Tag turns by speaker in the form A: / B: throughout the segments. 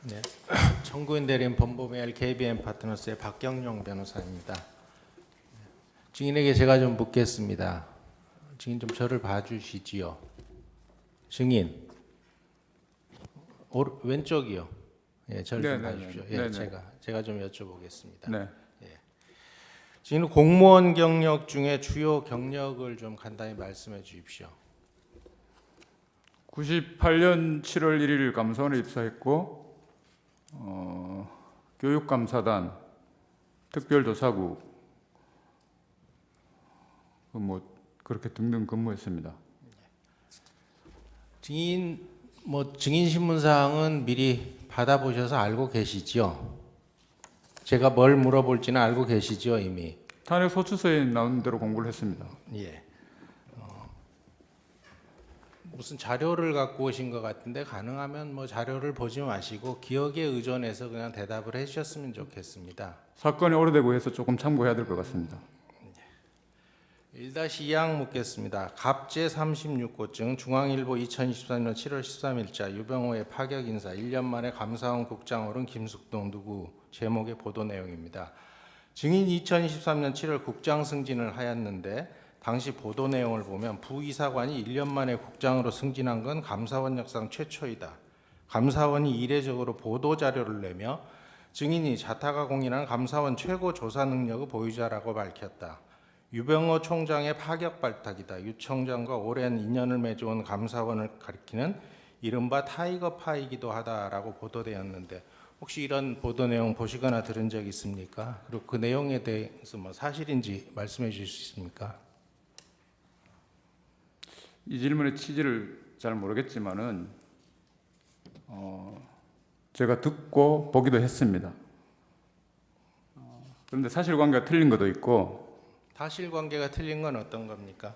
A: 네. 청구인 대리인 범법L KBM 파트너스의 박경용 변호사입니다. 증인에게 제가 좀 묻겠습니다. 증인 좀 저를 봐주시지요. 증인 왼쪽이요. 예, 저를 좀 봐주십시오. 예, 제가 좀 여쭤보겠습니다.
B: 네.
A: 예. 증인 공무원 경력 중에 주요 경력을 좀 간단히 말씀해 주십시오.
B: 98년 7월 1일 감사원에 입사했고 교육감사단 특별조사국 그렇게 등등 근무했습니다.
A: 증인 증인 신문사항은 미리 받아보셔서 알고 계시죠? 제가 뭘 물어볼지는 알고 계시죠 이미?
B: 탄핵 소추서에 나온 대로 공부를 했습니다.
A: 예. 무슨 자료를 갖고 오신 것 같은데 가능하면 자료를 보지 마시고 기억에 의존해서 그냥 대답을 해주셨으면 좋겠습니다.
B: 사건이 오래되고 해서 조금 참고해야 될 것 같습니다.
A: 1-2항 묻겠습니다. 갑제 36고증 중앙일보 2023년 7월 13일자 유병호의 파격 인사 1년 만에 감사원 국장 오른 김숙동 누구 제목의 보도 내용입니다. 증인이 2023년 7월 국장 승진을 하였는데 당시 보도 내용을 보면 부이사관이 1년 만에 국장으로 승진한 건 감사원 역사상 최초이다. 감사원이 이례적으로 보도 자료를 내며 증인이 자타가 공인한 감사원 최고 조사 능력의 보유자라고 밝혔다. 유병호 총장의 파격 발탁이다. 유 총장과 오랜 인연을 맺어온 감사원을 가리키는 이른바 타이거파이기도 하다라고 보도되었는데 혹시 이런 보도 내용 보시거나 들은 적 있습니까? 그리고 그 내용에 대해서 사실인지 말씀해 주실 수 있습니까?
B: 이 질문의 취지를 잘 모르겠지만은 제가 듣고 보기도 했습니다. 그런데 사실관계가 틀린 것도 있고
A: 사실관계가 틀린 건 어떤 겁니까?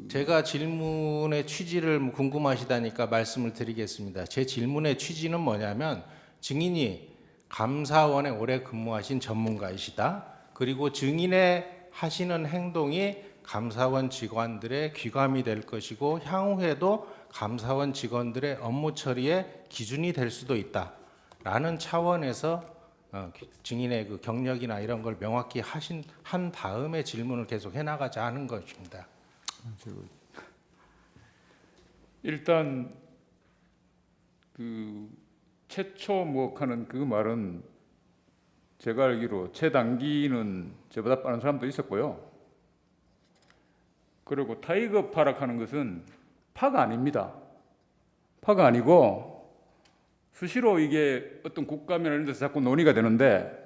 A: 제가 질문의 취지를 궁금하시다니까 말씀을 드리겠습니다. 제 질문의 취지는 뭐냐면 증인이 감사원에 오래 근무하신 전문가이시다. 그리고 증인의 하시는 행동이 감사원 직원들의 귀감이 될 것이고 향후에도 감사원 직원들의 업무 처리의 기준이 될 수도 있다라는 차원에서 증인의 그 경력이나 이런 걸 명확히 한 다음에 질문을 계속 해나가자 하는 것입니다.
B: 일단 그 최초 하는 그 말은 제가 알기로 최단기는 저보다 빠른 사람도 있었고요. 그리고 타이거 파락하는 것은 파가 아닙니다. 파가 아니고 수시로 이게 어떤 국감이나 이런 데서 자꾸 논의가 되는데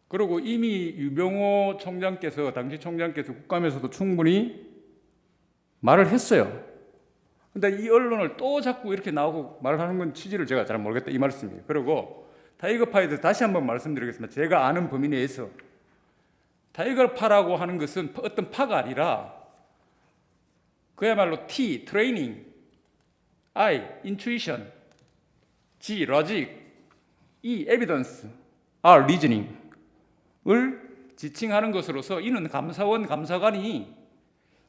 B: 그리고 이미 유병호 총장께서 당시 총장께서 국감에서도 충분히 말을 했어요. 근데 이 언론을 또 자꾸 이렇게 나오고 말하는 건 취지를 제가 잘 모르겠다 이 말씀이에요. 그리고 타이거파에 대해서 다시 한번 말씀드리겠습니다. 제가 아는 범위 내에서 타이거파라고 하는 것은 어떤 파가 아니라 그야말로 T, 트레이닝, I, 인투이션, G, 로직, E, 에비던스, R, 리즈닝을 지칭하는 것으로서 이는 감사원 감사관이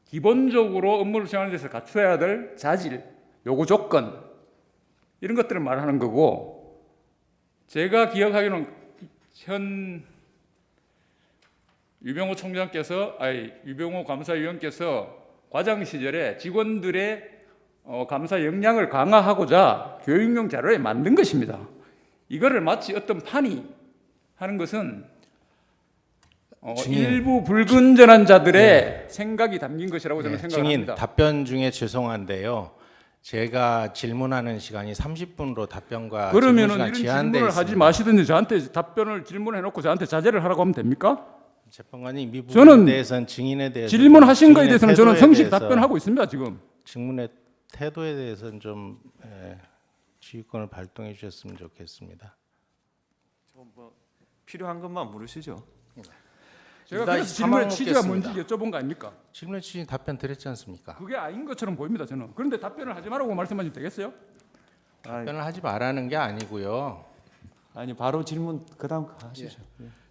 B: 기본적으로 업무를 수행하는 데서 갖춰야 될 자질, 요구 조건 이런 것들을 말하는 거고 제가 기억하기로는 유병호 총장께서 유병호 감사위원께서 과장 시절에 직원들의 감사 역량을 강화하고자 교육용 자료에 만든 것입니다. 이거를 마치 어떤 판이 하는 것은 일부 불근전한 자들의 생각이 담긴 것이라고 저는 생각합니다.
A: 증인 답변 중에 죄송한데요. 제가 질문하는 시간이 30분으로 답변과
B: 그러면은
A: 질문 시간
B: 이런
A: 제한돼
B: 질문을
A: 있습니다.
B: 하지 마시든지 저한테 답변을 질문해놓고 저한테 자제를 하라고 하면 됩니까?
A: 재판관님 이
B: 저는
A: 부분에 대해서는 증인에 대해서
B: 질문하신 거에 대해서는 저는
A: 태도에
B: 성실히
A: 대해서
B: 답변하고 있습니다. 지금
A: 증문의 태도에 대해서는 좀 지휘권을 발동해 주셨으면 좋겠습니다.
C: 필요한 것만 물으시죠.
B: 제가 그래서 질문의 취지가 뭔지 여쭤본 거 아닙니까?
A: 질문의 취지 답변 드렸지 않습니까?
B: 그게 아닌 것처럼 보입니다. 저는. 그런데 답변을 하지 말라고 말씀하시면 되겠어요?
A: 답변을 하지 말라는 게 아니고요.
C: 아니 바로 질문 그다음 하시죠.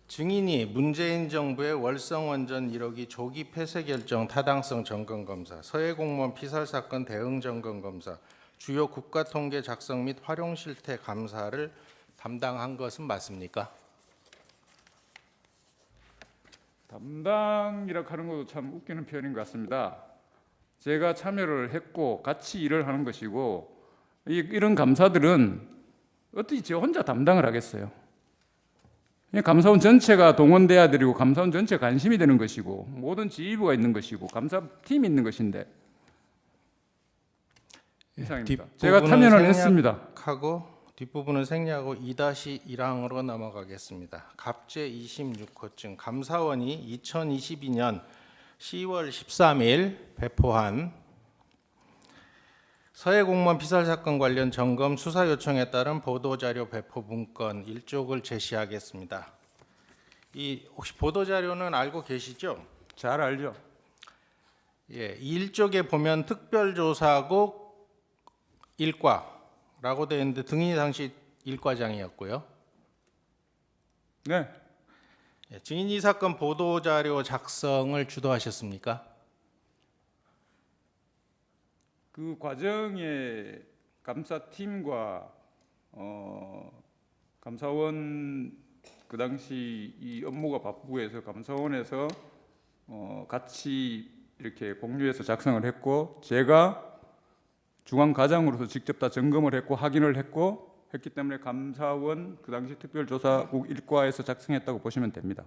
A: 증인이 문재인 정부의 월성원전 1호기 조기 폐쇄 결정 타당성 점검 검사, 서해 공무원 피살 사건 대응 점검 검사, 주요 국가통계 작성 및 활용 실태 감사를 담당한 것은 맞습니까?
B: 담당이라고 하는 것도 참 웃기는 표현인 것 같습니다. 제가 참여를 했고 같이 일을 하는 것이고 이런 감사들은 어떻게 저 혼자 담당을 하겠어요? 감사원 전체가 동원돼야 되고 감사원 전체가 관심이 되는 것이고 모든 지휘부가 있는 것이고 감사팀이 있는 것인데 이상입니다. 제가 참여는 했습니다.
A: 하고 뒷부분은 생략하고 2-1항으로 넘어가겠습니다. 갑제 26호증 감사원이 2022년 10월 13일 배포한 서해공무원 피살 사건 관련 점검 수사 요청에 따른 보도자료 배포 문건 1쪽을 제시하겠습니다. 혹시 보도자료는 알고 계시죠?
B: 잘 알죠?
A: 예, 이 1쪽에 보면 특별조사국 일과라고 되어 있는데 등인이 당시 일과장이었고요.
B: 네.
A: 예, 증인 이 사건 보도자료 작성을 주도하셨습니까?
B: 그 과정에 감사팀과 감사원 그 당시 이 업무가 바쁘해서 감사원에서 같이 이렇게 공유해서 작성을 했고 제가 중앙 과장으로서 직접 다 점검을 했고 확인을 했기 때문에 감사원 그 당시 특별조사국 일과에서 작성했다고 보시면 됩니다.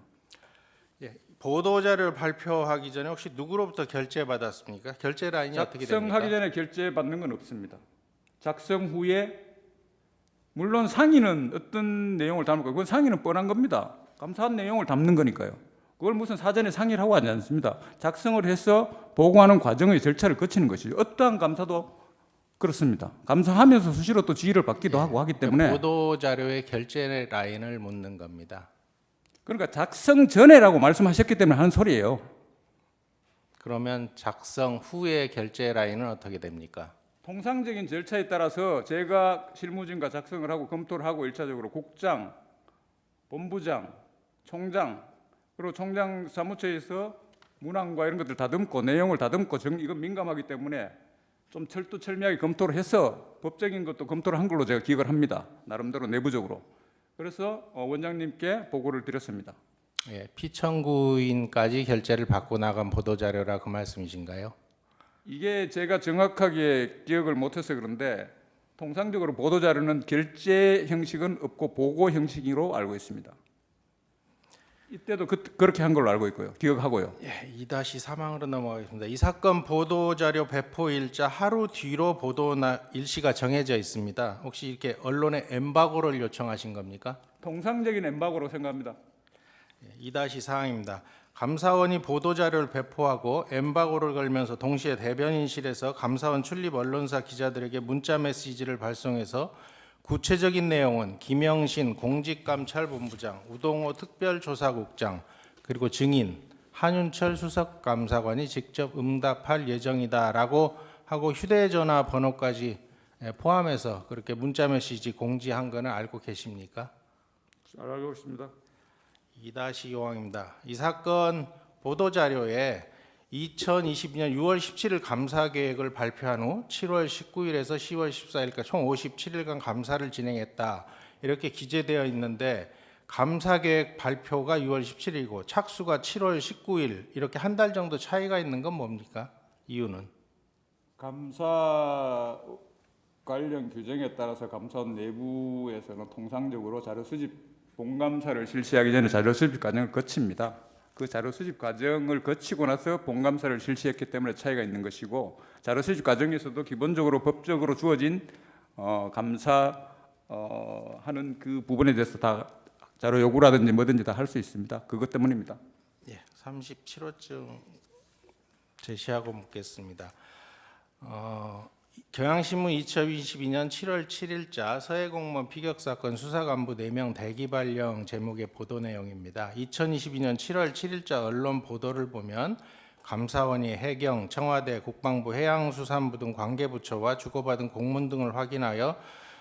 A: 예, 보도자료를 발표하기 전에 혹시 누구로부터 결제받았습니까? 결제 라인이 어떻게 됩니까?
B: 작성하기 전에 결제 받는 건 없습니다. 작성 후에 물론 상의는 어떤 내용을 담을까? 그건 상의는 뻔한 겁니다. 감사한 내용을 담는 거니까요. 그걸 무슨 사전에 상의를 하고 하지 않습니다. 작성을 해서 보고하는 과정의 절차를 거치는 것이죠. 어떠한 감사도 그렇습니다. 감사하면서 수시로 또 지휘를 받기도 하고 하기 때문에
A: 보도자료의 결제 라인을 묻는 겁니다.
B: 그러니까 작성 전에라고 말씀하셨기 때문에 하는 소리예요.
A: 그러면 작성 후의 결제 라인은 어떻게 됩니까?
B: 통상적인 절차에 따라서 제가 실무진과 작성을 하고 검토를 하고 1차적으로 국장, 본부장, 총장 그리고 총장 사무처에서 문항과 이런 것들 다듬고 내용을 다듬고 이건 민감하기 때문에 좀 철두철미하게 검토를 해서 법적인 것도 검토를 한 걸로 제가 기억을 합니다. 나름대로 내부적으로. 그래서 원장님께 보고를 드렸습니다.
A: 예, 피청구인까지 결제를 받고 나간 보도자료라 그 말씀이신가요?
B: 이게 제가 정확하게 기억을 못해서 그런데 통상적으로 보도자료는 결제 형식은 없고 보고 형식으로 알고 있습니다. 이때도 그렇게 한 걸로 알고 있고요. 기억하고요.
A: 예, 2-3항으로 넘어가겠습니다. 이 사건 보도자료 배포 일자 하루 뒤로 보도 일시가 정해져 있습니다. 혹시 이렇게 언론에 엠바고를 요청하신 겁니까?
B: 통상적인 엠바고로 생각합니다.
A: 2-4항입니다. 감사원이 보도자료를 배포하고 엠바고를 걸면서 동시에 대변인실에서 감사원 출입 언론사 기자들에게 문자 메시지를 발송해서 구체적인 내용은 김영신 공직감찰본부장, 우동호 특별조사국장, 그리고 증인 한윤철 수석감사관이 직접 응답할 예정이다라고 하고 휴대전화 번호까지 포함해서 그렇게 문자 메시지 공지한 거는 알고 계십니까?
B: 잘 알고 있습니다.
A: 2-5항입니다. 이 사건 보도자료에 2022년 6월 17일 감사 계획을 발표한 후 7월 19일에서 10월 14일까지 총 57일간 감사를 진행했다. 이렇게 기재되어 있는데 감사 계획 발표가 6월 17일이고 착수가 7월 19일 이렇게 한 달 정도 차이가 있는 건 뭡니까? 이유는?
B: 감사 관련 규정에 따라서 감사원 내부에서는 통상적으로 자료 수집 본감사를 실시하기 전에 자료 수집 과정을 거칩니다. 그 자료 수집 과정을 거치고 나서 본감사를 실시했기 때문에 차이가 있는 것이고 자료 수집 과정에서도 기본적으로 법적으로 주어진 감사 하는 그 부분에 대해서 다 자료 요구라든지 뭐든지 다 할 수 있습니다. 그것 때문입니다.
A: 예, 37호증 제시하고 묻겠습니다. 경향신문 2022년 7월 7일자 서해공무원 피격사건 수사간부 4명 대기발령 제목의 보도 내용입니다. 2022년 7월 7일자 언론 보도를 보면 감사원이 해경, 청와대, 국방부, 해양수산부 등 관계부처와 주고받은 공문 등을 확인하여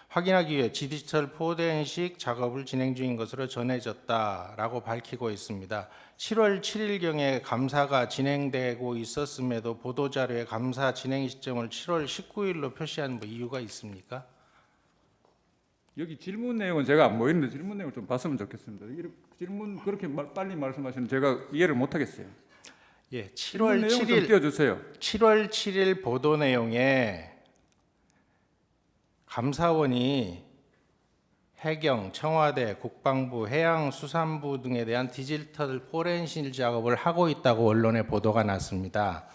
A: 확인하기 위해 디지털 포렌식 작업을 진행 중인 것으로 전해졌다라고 밝히고 있습니다. 7월 7일경에 감사가 진행되고 있었음에도 보도자료에 감사 진행 시점을 7월 19일로 표시한 이유가 있습니까?
B: 여기 질문 내용은 제가 안 보이는데 질문 내용을 좀 봤으면 좋겠습니다. 질문 그렇게 빨리 말씀하시면 제가 이해를 못 하겠어요.
A: 예,
B: 질문
A: 7월
B: 내용 좀
A: 7일
B: 띄워주세요.
A: 7월 7일 보도 내용에 감사원이 해경, 청와대, 국방부, 해양수산부 등에 대한 디지털 포렌식 작업을 하고 있다고 언론에 보도가 났습니다.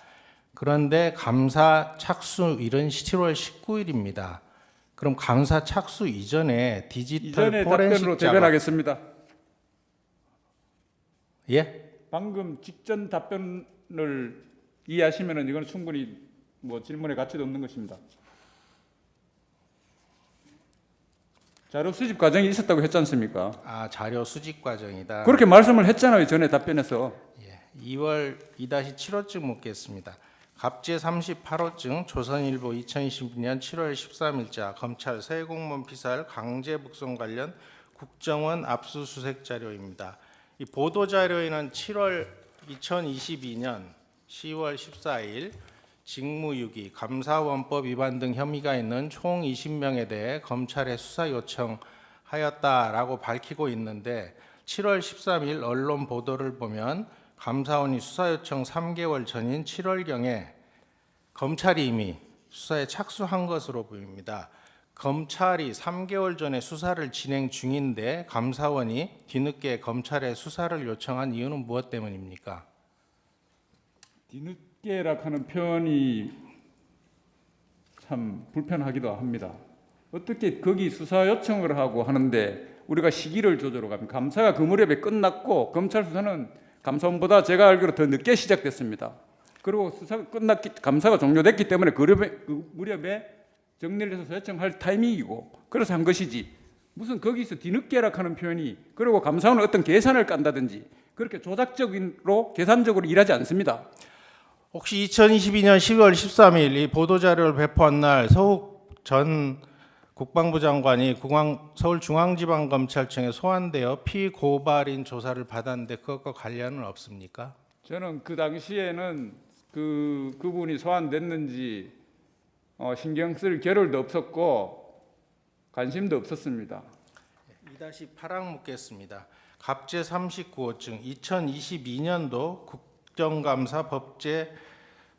A: 그런데 감사 착수일은 7월 19일입니다. 그럼 감사 착수 이전에 디지털
B: 이전의
A: 포렌식
B: 답변으로
A: 작업
B: 대변하겠습니다.
A: 예?
B: 방금 직전 답변을 이해하시면은 이건 충분히 질문의 가치도 없는 것입니다. 자료 수집 과정이 있었다고 했지 않습니까?
A: 자료 수집 과정이다.
B: 그렇게 말씀을 했잖아요. 전에 답변에서.
A: 2월 2-7호증 묻겠습니다. 갑제 38호증 조선일보 2022년 7월 13일자 검찰 서해공무원 피살 강제 북송 관련 국정원 압수수색 자료입니다. 이 보도 자료에는 2022년 10월 14일 직무유기, 감사원법 위반 등 혐의가 있는 총 20명에 대해 검찰에 수사 요청하였다라고 밝히고 있는데 7월 13일 언론 보도를 보면 감사원이 수사 요청 3개월 전인 7월경에 검찰이 이미 수사에 착수한 것으로 보입니다. 검찰이 3개월 전에 수사를 진행 중인데 감사원이 뒤늦게 검찰에 수사를 요청한 이유는 무엇 때문입니까?
B: 뒤늦게라 하는 표현이 참 불편하기도 합니다. 어떻게 거기 수사 요청을 하고 하는데 우리가 시기를 조절해 가면 감사가 그 무렵에 끝났고 검찰 수사는 감사원보다 제가 알기로 더 늦게 시작됐습니다. 그리고 수사가 감사가 종료됐기 때문에 그 무렵에 정리를 해서 요청할 타이밍이고 그래서 한 것이지 무슨 거기서 뒤늦게라 하는 표현이 그리고 감사원은 어떤 계산을 깐다든지 그렇게 조작적으로 계산적으로 일하지 않습니다.
A: 혹시 2022년 10월 13일 이 보도자료를 배포한 날 서욱 전 국방부 장관이 서울중앙지방검찰청에 소환되어 피고발인 조사를 받았는데 그것과 관련은 없습니까?
B: 저는 그 당시에는 그분이 소환됐는지 신경 쓸 겨를도 없었고 관심도 없었습니다.
A: 2-8항 묻겠습니다. 갑제 39호증 2022년도 국정감사 법제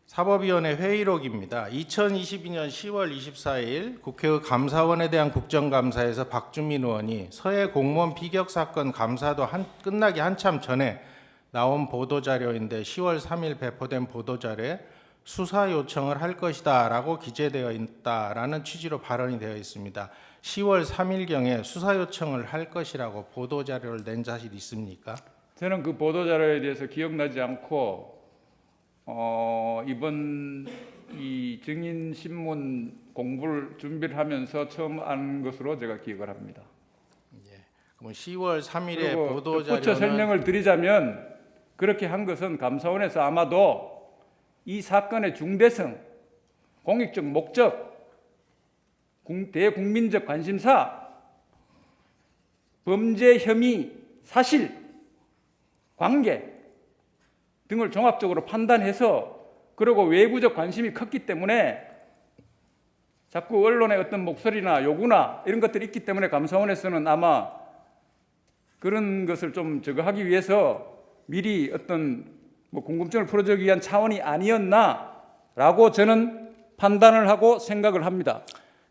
A: 사법위원회 회의록입니다. 2022년 10월 24일 국회의 감사원에 대한 국정감사에서 박주민 의원이 서해 공무원 피격 사건 감사도 끝나기 한참 전에 나온 보도자료인데 10월 3일 배포된 보도자료에 수사 요청을 할 것이다 라고 기재되어 있다라는 취지로 발언이 되어 있습니다. 10월 3일경에 수사 요청을 할 것이라고 보도자료를 낸 사실이 있습니까?
B: 저는 그 보도자료에 대해서 기억나지 않고 이번 이 증인신문 공부를 준비를 하면서 처음 안 것으로 제가 기억을 합니다.
A: 그럼 10월 3일에
B: 그리고
A: 보도자료는
B: 덧붙여 설명을 드리자면 그렇게 한 것은 감사원에서 아마도 이 사건의 중대성, 공익적 목적, 대국민적 관심사, 범죄 혐의, 사실, 관계 등을 종합적으로 판단해서 그리고 외부적 관심이 컸기 때문에 자꾸 언론의 어떤 목소리나 요구나 이런 것들이 있기 때문에 감사원에서는 아마 그런 것을 좀 하기 위해서 미리 어떤 궁금증을 풀어주기 위한 차원이 아니었나라고 저는 판단을 하고 생각을 합니다.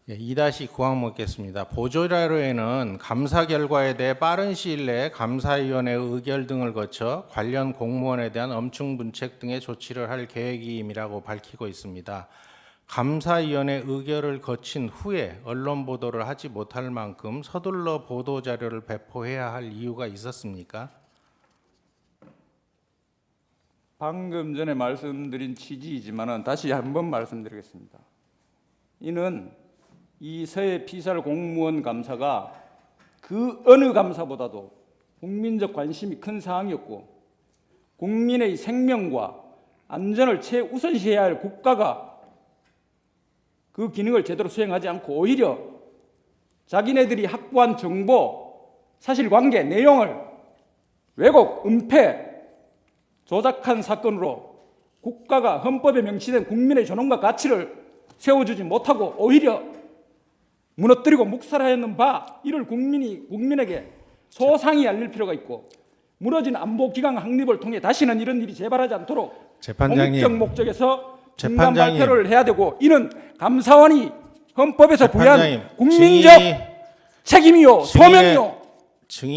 A: 2-9항 묻겠습니다. 보도자료에는 감사 결과에 대해 빠른 시일 내에 감사위원회 의결 등을 거쳐 관련 공무원에 대한 엄중 문책 등의 조치를 할 계획임이라고 밝히고 있습니다. 감사위원회 의결을 거친 후에 언론 보도를 하지 못할 만큼 서둘러 보도자료를 배포해야 할 이유가 있었습니까?
B: 방금 전에 말씀드린 취지이지만 다시 한번 말씀드리겠습니다. 이는 이 서해 피살 공무원 감사가 그 어느 감사보다도 국민적 관심이 큰 사항이었고 국민의 생명과 안전을 최우선시해야 할 국가가 그 기능을 제대로 수행하지 않고 오히려
D: 자기네들이 확보한 정보, 사실관계, 내용을 왜곡, 은폐, 조작한 사건으로 국가가 헌법에 명시된 국민의 존엄과 가치를 세워주지 못하고 오히려 무너뜨리고 묵살하였는 바, 이를 국민에게 소상히 알릴 필요가 있고, 무너진 안보기강 확립을 통해 다시는 이런 일이 재발하지 않도록
A: 재판장님,
D: 공적 목적에서 중간
A: 재판장님.
D: 발표를 해야 되고, 이는 감사원이 헌법에서
A: 재판장님,
D: 부여한 국민적 책임이요, 소명이요,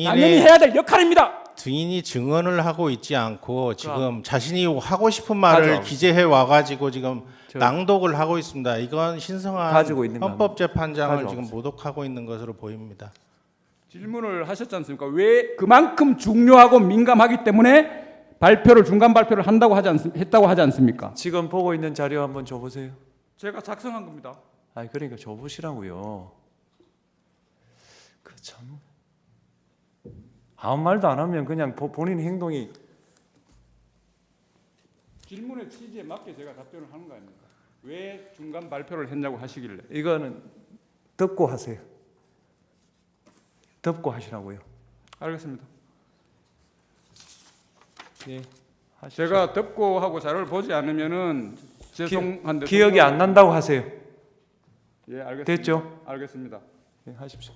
D: 당연히 해야 될 역할입니다.
A: 증인이 증언을 하고 있지 않고 지금 자신이 하고 싶은 말을
C: 맞아.
A: 기재해 와가지고 지금
C: 저-
A: 낭독을 하고 있습니다. 이건 신성한
C: 가지고 있는 거
A: 헌법재판장을
C: 가지고
A: 지금
C: 없어요.
A: 모독하고 있는 것으로 보입니다.
D: 질문을 하셨지 않습니까? 왜 그만큼 중요하고 민감하기 때문에 발표를 중간 발표를 했다고 하지 않습니까?
C: 지금 보고 있는 자료 한번 줘보세요.
D: 제가 작성한 겁니다.
C: 아니 그러니까 줘보시라고요. 그 참 아무 말도 안 하면 그냥 본인 행동이
D: 질문의 취지에 맞게 제가 답변을 하는 거 아닙니까? 왜 중간 발표를 했냐고 하시길래.
C: 이거는 듣고 하세요. 듣고 하시라고요.
D: 알겠습니다.
C: 예. 하십시오.
D: 제가 듣고 하고 자료를 보지 않으면은 죄송한데
C: 기억이 안 난다고 하세요.
D: 예, 알겠습니다.
C: 됐죠?
D: 알겠습니다.
C: 예, 하십시오.